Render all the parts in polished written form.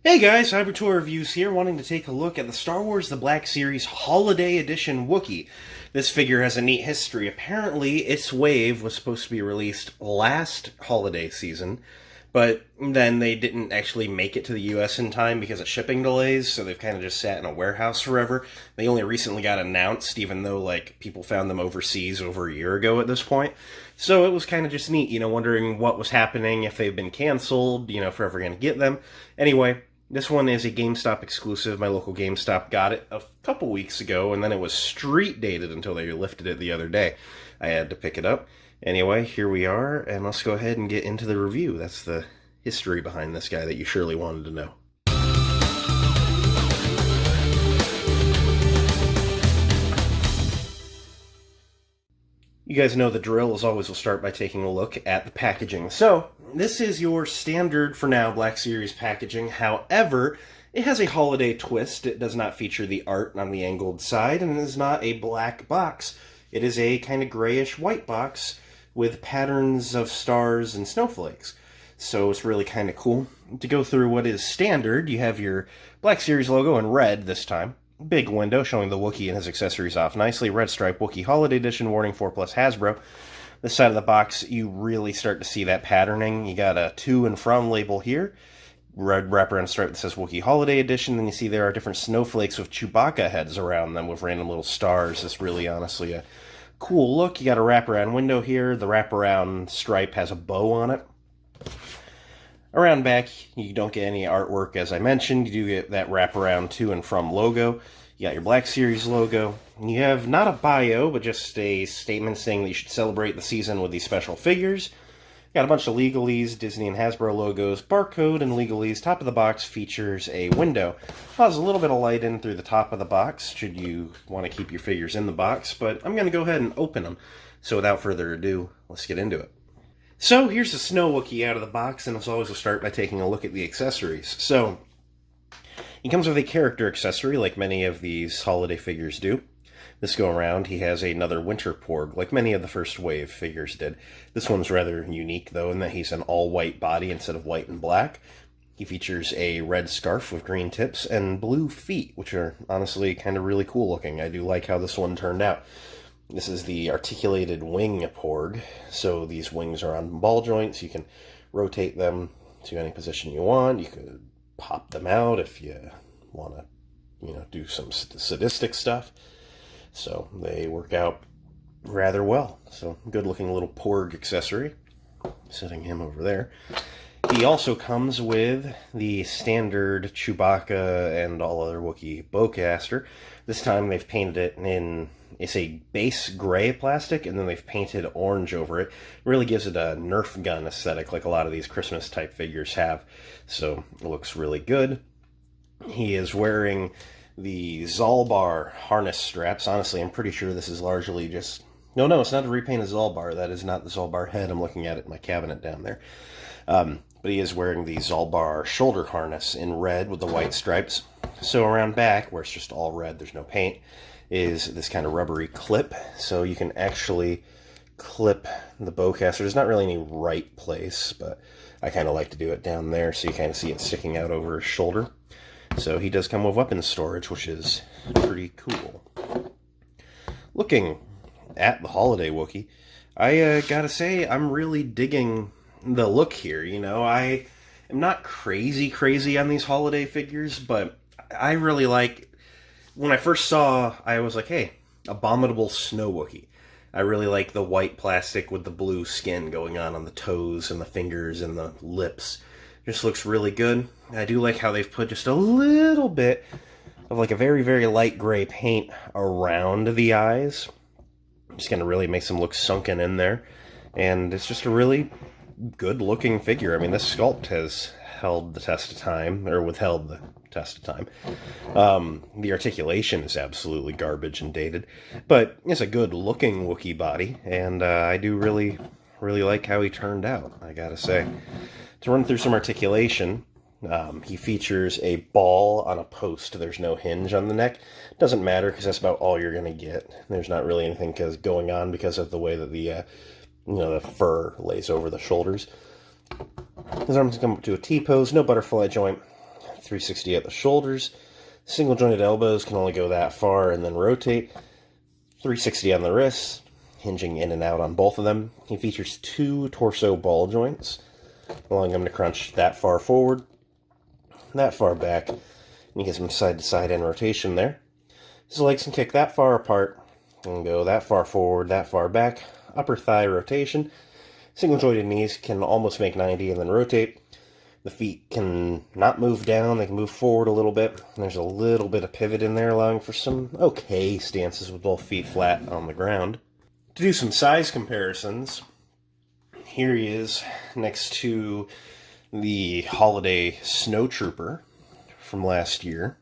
Hey guys, Hypertour Reviews here, wanting to take a look at the Star Wars The Black Series Holiday Edition Wookiee. This figure has a neat history. Apparently, its wave was supposed to be released last holiday season, but then they didn't actually make it to the US in time because of shipping delays, so they've kind of just sat in a warehouse forever. They only recently got announced, even though, people found them overseas over a year ago at this point. So it was kind of just neat, wondering what was happening, if they've been canceled, if we're ever going to get them. Anyway, this one is a GameStop exclusive. My local GameStop got it a couple weeks ago, and then it was street dated until they lifted it the other day. I had to pick it up. Anyway, here we are, and let's go ahead and get into the review. That's the history behind this guy that you surely wanted to know. You guys know the drill. As always, we'll start by taking a look at the packaging. So, this is your standard, for now, Black Series packaging. However, it has a holiday twist. It does not feature the art on the angled side, and it is not a black box. It is a kind of grayish white box with patterns of stars and snowflakes. So it's really kind of cool. To go through what is standard, you have your Black Series logo in red this time. Big window showing the Wookiee and his accessories off nicely. Red stripe Wookiee Holiday Edition, warning 4+ Hasbro. This side of the box, you really start to see that patterning. You got a to and from label here. Red wraparound stripe that says Wookiee Holiday Edition. Then you see there are different snowflakes with Chewbacca heads around them with random little stars. It's really, honestly, a cool look. You got a wraparound window here. The wraparound stripe has a bow on it. Around back, you don't get any artwork, as I mentioned. You do get that wraparound to and from logo. You got your Black Series logo. You have not a bio, but just a statement saying that you should celebrate the season with these special figures. You got a bunch of legalese, Disney and Hasbro logos, barcode, and legalese. Top of the box features a window. Allows a little bit of light in through the top of the box, should you want to keep your figures in the box, but I'm going to go ahead and open them. So without further ado, let's get into it. So here's the Snow Wookiee out of the box, and as always, we'll start by taking a look at the accessories. So, he comes with a character accessory, like many of these holiday figures do. This go around, he has another winter Porg, like many of the first wave figures did. This one's rather unique, though, in that he's an all-white body instead of white and black. He features a red scarf with green tips and blue feet, which are honestly kind of really cool looking. I do like how this one turned out. This is the articulated wing Porg, so these wings are on ball joints. You can rotate them to any position you want. You could pop them out if you want to, do some sadistic stuff. So they work out rather well. So good looking little Porg accessory. Setting him over there. He also comes with the standard Chewbacca and all other Wookiee bowcaster. This time they've painted it in, it's a base gray plastic, and then they've painted orange over it. It really gives it a Nerf gun aesthetic like a lot of these Christmas type figures have. So it looks really good. He is wearing the Zalbar harness straps. Honestly, I'm pretty sure this is largely just... No, it's not a repainted Zalbar. That is not the Zalbar head. I'm looking at it in my cabinet down there. But he is wearing the Zalbar shoulder harness in red with the white stripes. So around back, where it's just all red, there's no paint, is this kind of rubbery clip. So you can actually clip the bowcaster. There's not really any right place, but I kind of like to do it down there so you kind of see it sticking out over his shoulder. So he does come with weapons storage, which is pretty cool. Looking at the Holiday Wookiee, I gotta say, I'm really digging the look here. I am not crazy on these holiday figures, but I really like, when I first saw, I was like, hey, Abominable Snow Wookiee. I really like the white plastic with the blue skin going on the toes and the fingers and the lips. Just looks really good. I do like how they've put just a little bit of like a very, very light gray paint around the eyes. Just kind of really makes them look sunken in there. And it's just a really good looking figure. I mean, this sculpt has held the test of time, or withheld the test of time. The articulation is absolutely garbage and dated, but it's a good looking Wookiee body, and I do really like how he turned out, I gotta say. To run through some articulation, he features a ball on a post. There's no hinge on the neck. Doesn't matter, because that's about all you're gonna get. There's not really anything going on because of the way that the fur lays over the shoulders. His arms come up to a T-pose, no butterfly joint. 360 at the shoulders. Single jointed elbows can only go that far and then rotate. 360 on the wrists, hinging in and out on both of them. He features 2 torso ball joints, allowing him to crunch that far forward, that far back, and he gets him side to side in rotation there. His legs can kick that far apart and go that far forward, that far back. Upper thigh rotation. Single jointed knees can almost make 90 and then rotate. The feet can not move down, they can move forward a little bit. There's a little bit of pivot in there, allowing for some okay stances with both feet flat on the ground. To do some size comparisons, here he is next to the Holiday Snow Trooper from last year,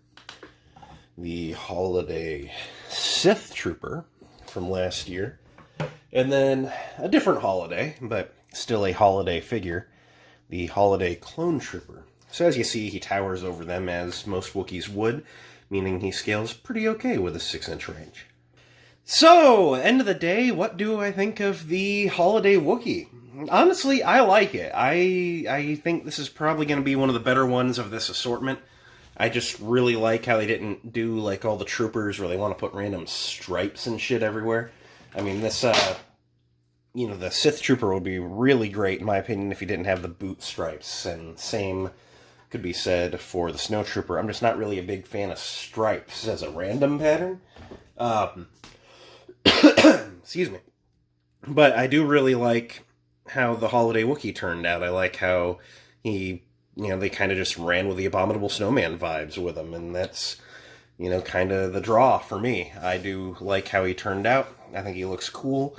the Holiday Sith Trooper from last year, and then a different Holiday, but still a Holiday figure, the Holiday Clone Trooper. So as you see, he towers over them as most Wookiees would, meaning he scales pretty okay with a 6-inch range. So, end of the day, what do I think of the Holiday Wookiee? Honestly, I like it. I think this is probably going to be one of the better ones of this assortment. I just really like how they didn't do like all the troopers where they want to put random stripes and shit everywhere. I mean, this, the Sith Trooper would be really great, in my opinion, if he didn't have the boot stripes. And same could be said for the Snow Trooper. I'm just not really a big fan of stripes as a random pattern. Excuse me. But I do really like how the Holiday Wookiee turned out. I like how he, they kind of just ran with the Abominable Snowman vibes with him, and that's, kind of the draw for me. I do like how he turned out. I think he looks cool.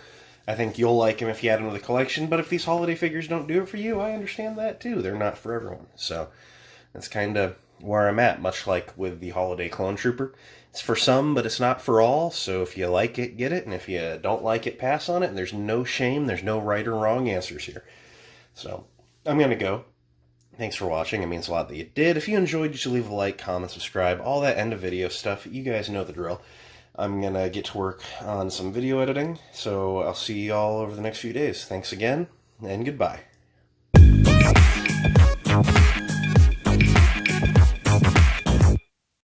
I think you'll like him if you add him to the collection, but if these holiday figures don't do it for you, I understand that too. They're not for everyone. So that's kind of where I'm at, much like with the Holiday Clone Trooper. It's for some, but it's not for all, so if you like it, get it, and if you don't like it, pass on it, and there's no shame, there's no right or wrong answers here. So, I'm going to go. Thanks for watching, it means a lot that you did. If you enjoyed, you should leave a like, comment, subscribe, all that end of video stuff. You guys know the drill. I'm going to get to work on some video editing, so I'll see you all over the next few days. Thanks again, and goodbye.